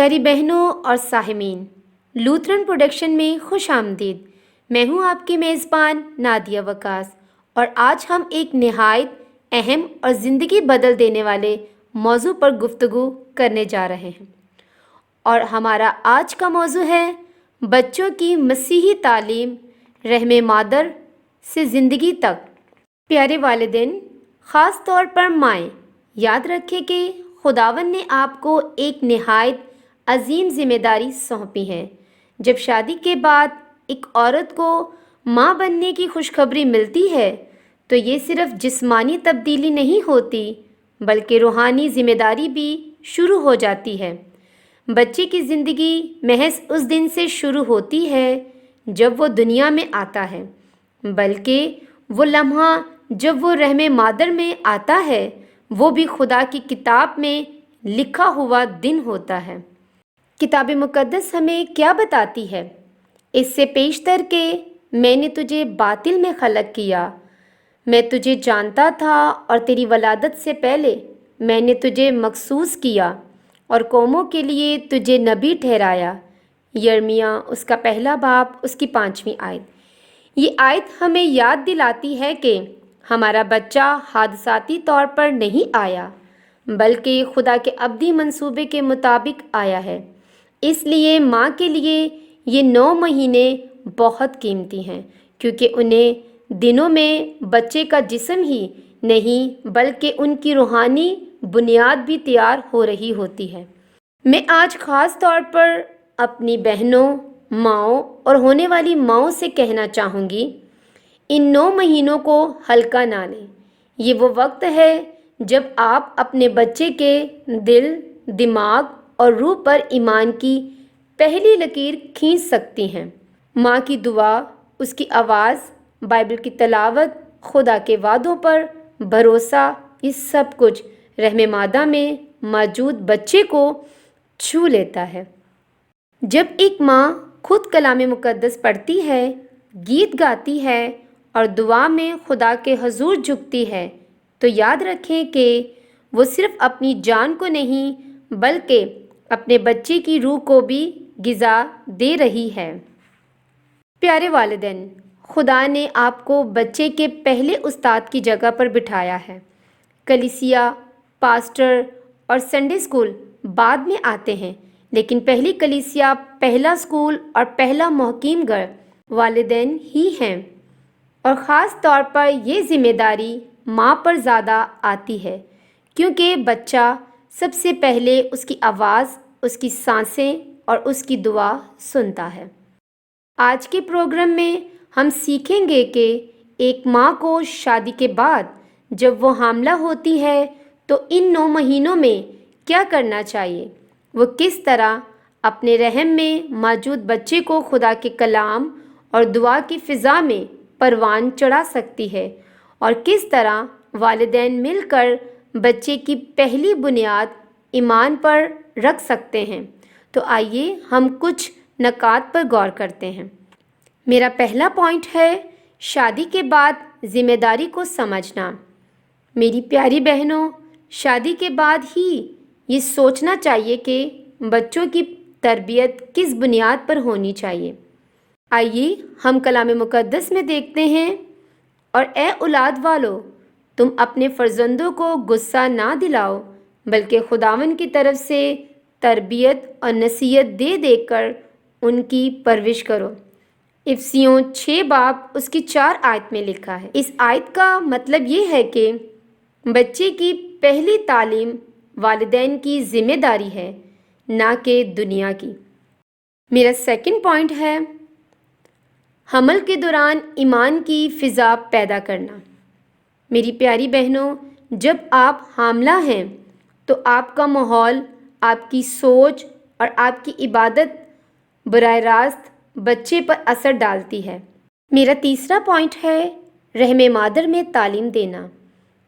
پیاری بہنوں اور سامعین، لوتھرن پروڈکشن میں خوش آمدید۔ میں ہوں آپ کی میزبان نادیہ وقاص، اور آج ہم ایک نہایت اہم اور زندگی بدل دینے والے موضوع پر گفتگو کرنے جا رہے ہیں، اور ہمارا آج کا موضوع ہے بچوں کی مسیحی تعلیم، رحم مادر سے زندگی تک۔ پیارے والدین، خاص طور پر مائیں، یاد رکھیں کہ خداوند نے آپ کو ایک نہایت عظیم ذمہ داری سونپی ہے۔ جب شادی کے بعد ایک عورت کو ماں بننے کی خوشخبری ملتی ہے تو یہ صرف جسمانی تبدیلی نہیں ہوتی بلکہ روحانی ذمہ داری بھی شروع ہو جاتی ہے۔ بچے کی زندگی محض اس دن سے شروع ہوتی ہے جب وہ دنیا میں آتا ہے، بلکہ وہ لمحہ جب وہ رحم مادر میں آتا ہے وہ بھی خدا کی کتاب میں لکھا ہوا دن ہوتا ہے۔ کتاب مقدس ہمیں کیا بتاتی ہے؟ اس سے پیشتر کہ میں نے تجھے باطل میں خلق کیا، میں تجھے جانتا تھا، اور تیری ولادت سے پہلے میں نے تجھے مخصوص کیا اور قوموں کے لیے تجھے نبی ٹھہرایا۔ یرمیہ اس کا پہلا باب، اس کی 5ویں آیت۔ یہ آیت ہمیں یاد دلاتی ہے کہ ہمارا بچہ حادثاتی طور پر نہیں آیا بلکہ خدا کے ابدی منصوبے کے مطابق آیا ہے۔ اس لیے ماں کے لیے یہ 9 مہینے بہت قیمتی ہیں، کیونکہ انہیں دنوں میں بچے کا جسم ہی نہیں بلکہ ان کی روحانی بنیاد بھی تیار ہو رہی ہوتی ہے۔ میں آج خاص طور پر اپنی بہنوں، ماؤں اور ہونے والی ماؤں سے کہنا چاہوں گی، ان 9 مہینوں کو ہلکا نہ لیں۔ یہ وہ وقت ہے جب آپ اپنے بچے کے دل، دماغ اور روح پر ایمان کی پہلی لکیر کھینچ سکتی ہیں۔ ماں کی دعا، اس کی آواز، بائبل کی تلاوت، خدا کے وعدوں پر بھروسہ، یہ سب کچھ رحم مادہ میں موجود بچے کو چھو لیتا ہے۔ جب ایک ماں خود کلام مقدس پڑھتی ہے، گیت گاتی ہے اور دعا میں خدا کے حضور جھکتی ہے تو یاد رکھیں کہ وہ صرف اپنی جان کو نہیں بلکہ اپنے بچے کی روح کو بھی غذا دے رہی ہے۔ پیارے والدین، خدا نے آپ کو بچے کے پہلے استاد کی جگہ پر بٹھایا ہے۔ کلیسیا، پاسٹر اور سنڈے اسکول بعد میں آتے ہیں، لیکن پہلی کلیسیا، پہلا اسکول اور پہلا محکیم گھر والدین ہی ہیں، اور خاص طور پر یہ ذمہ داری ماں پر زیادہ آتی ہے کیونکہ بچہ سب سے پہلے اس کی آواز، اس کی سانسیں اور اس کی دعا سنتا ہے۔ آج کے پروگرام میں ہم سیکھیں گے کہ ایک ماں کو شادی کے بعد جب وہ حاملہ ہوتی ہے تو ان 9 مہینوں میں کیا کرنا چاہیے، وہ کس طرح اپنے رحم میں موجود بچے کو خدا کے کلام اور دعا کی فضا میں پروان چڑھا سکتی ہے، اور کس طرح والدین مل کر بچے کی پہلی بنیاد ایمان پر رکھ سکتے ہیں۔ تو آئیے ہم کچھ نکات پر غور کرتے ہیں۔ میرا پہلا پوائنٹ ہے شادی کے بعد ذمہ داری کو سمجھنا۔ میری پیاری بہنوں، شادی کے بعد ہی یہ سوچنا چاہیے کہ بچوں کی تربیت کس بنیاد پر ہونی چاہیے۔ آئیے ہم کلام مقدس میں دیکھتے ہیں، اور اے اولاد والو، تم اپنے فرزندوں کو غصہ نہ دلاؤ بلکہ خداوند کی طرف سے تربیت اور نصیحت دے دے کر ان کی پرورش کرو۔ افسیوں 6 باب اس کی 4 آیت میں لکھا ہے۔ اس آیت کا مطلب یہ ہے کہ بچے کی پہلی تعلیم والدین کی ذمہ داری ہے، نہ کہ دنیا کی۔ میرا سیکنڈ پوائنٹ ہے حمل کے دوران ایمان کی فضا پیدا کرنا۔ میری پیاری بہنوں، جب آپ حاملہ ہیں تو آپ کا ماحول، آپ کی سوچ اور آپ کی عبادت براہ راست بچے پر اثر ڈالتی ہے۔ میرا تیسرا پوائنٹ ہے رحم مادر میں تعلیم دینا۔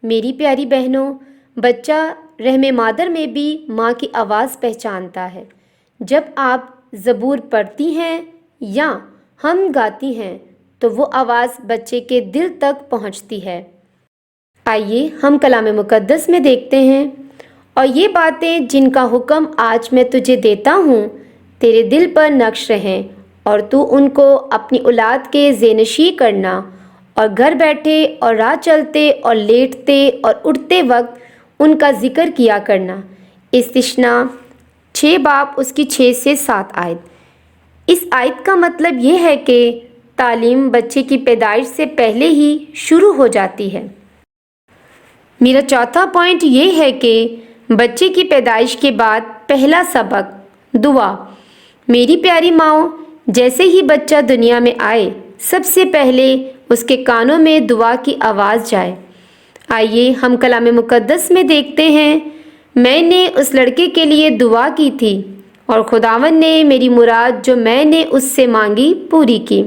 میری پیاری بہنوں، بچہ رحم مادر میں بھی ماں کی آواز پہچانتا ہے۔ جب آپ زبور پڑھتی ہیں یا ہم گاتی ہیں تو وہ آواز بچے کے دل تک پہنچتی ہے۔ آئیے ہم کلام مقدس میں دیکھتے ہیں، اور یہ باتیں جن کا حکم آج میں تجھے دیتا ہوں تیرے دل پر نقش رہیں، اور تو ان کو اپنی اولاد کے زینشی کرنا، اور گھر بیٹھے اور راہ چلتے اور لیٹتے اور اٹھتے وقت ان کا ذکر کیا کرنا۔ استثنا 6 باب اس کی 6 سے 7 آیت۔ اس آیت کا مطلب یہ ہے کہ تعلیم بچے کی پیدائش سے پہلے ہی شروع ہو جاتی ہے۔ میرا چوتھا پوائنٹ یہ ہے کہ بچے کی پیدائش کے بعد پہلا سبق دعا۔ میری پیاری ماؤں، جیسے ہی بچہ دنیا میں آئے سب سے پہلے اس کے کانوں میں دعا کی آواز جائے۔ آئیے ہم کلام مقدس میں دیکھتے ہیں، میں نے اس لڑکے کے لیے دعا کی تھی اور خداوند نے میری مراد جو میں نے اس سے مانگی پوری کی۔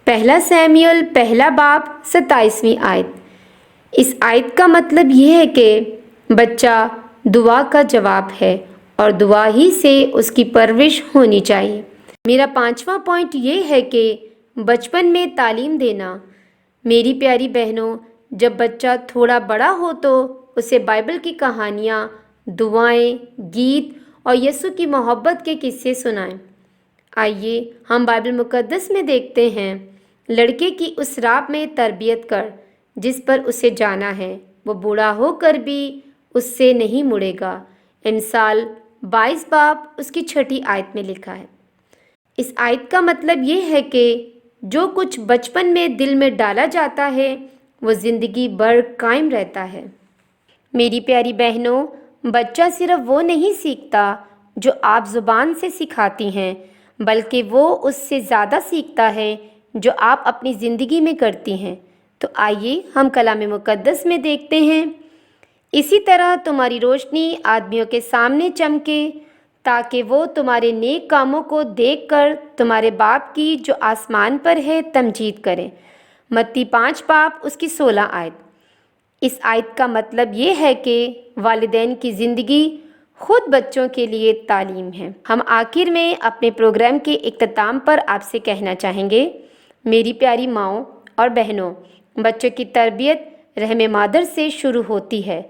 پہلا سیموئیل پہلا باب 27ویں آیت۔ اس آیت کا مطلب یہ ہے کہ بچہ دعا کا جواب ہے اور دعا ہی سے اس کی پرورش ہونی چاہیے۔ میرا 5واں پوائنٹ یہ ہے کہ بچپن میں تعلیم دینا۔ میری پیاری بہنوں، جب بچہ تھوڑا بڑا ہو تو اسے بائبل کی کہانیاں، دعائیں، گیت اور یسوع کی محبت کے قصے سنائیں۔ آئیے ہم بائبل مقدس میں دیکھتے ہیں، لڑکے کی اس راہ میں تربیت کر جس پر اسے جانا ہے، وہ بوڑھا ہو کر بھی اس سے نہیں مڑے گا۔ امثال 22 باب اس کی 6 آیت میں لکھا ہے۔ اس آیت کا مطلب یہ ہے کہ جو کچھ بچپن میں دل میں ڈالا جاتا ہے وہ زندگی بھر قائم رہتا ہے۔ میری پیاری بہنوں، بچہ صرف وہ نہیں سیکھتا جو آپ زبان سے سکھاتی ہیں، بلکہ وہ اس سے زیادہ سیکھتا ہے جو آپ اپنی زندگی میں کرتی ہیں۔ تو آئیے ہم کلام مقدس میں دیکھتے ہیں، اسی طرح تمہاری روشنی آدمیوں کے سامنے چمکے تاکہ وہ تمہارے نیک کاموں کو دیکھ کر تمہارے باپ کی جو آسمان پر ہے تمجید کریں۔ متی 5 باب اس کی 16 آیت۔ اس آیت کا مطلب یہ ہے کہ والدین کی زندگی خود بچوں کے لیے تعلیم ہے۔ ہم آخر میں اپنے پروگرام کے اختتام پر آپ سے کہنا چاہیں گے، میری پیاری ماؤں اور بہنوں، بچوں کی تربیت رحم مادر سے شروع ہوتی ہے۔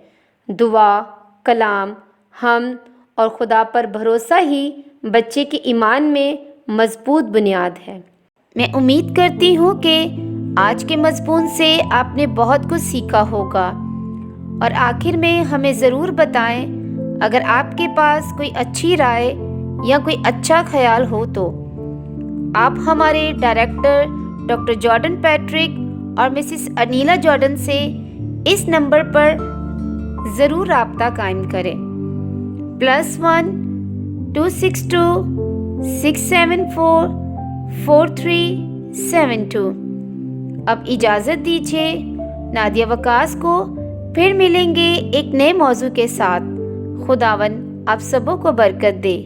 دعا، کلام، حمد اور خدا پر بھروسہ ہی بچے کے ایمان میں مضبوط بنیاد ہے۔ میں امید کرتی ہوں کہ آج کے مضمون سے آپ نے بہت کچھ سیکھا ہوگا، اور آخر میں ہمیں ضرور بتائیں اگر آپ کے پاس کوئی اچھی رائے یا کوئی اچھا خیال ہو تو۔ آپ ہمارے ڈائریکٹر ڈاکٹر جارڈن پیٹرک اور مسز انیلا جارڈن سے اس نمبر پر ضرور رابطہ قائم کریں، +1 262 674 4372۔ اب اجازت دیجیے، نادیہ وکاس کو پھر ملیں گے ایک نئے موضوع کے ساتھ۔ خداوند آپ سبوں کو برکت دے،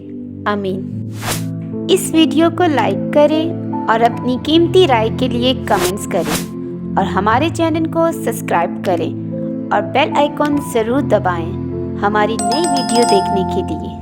آمین۔ اس ویڈیو کو لائک کریں اور اپنی قیمتی رائے کے لیے کمنٹس کریں، اور ہمارے چینل کو سبسکرائب کریں اور بیل آئیکن ضرور دبائیں ہماری نئی ویڈیو دیکھنے کے لیے۔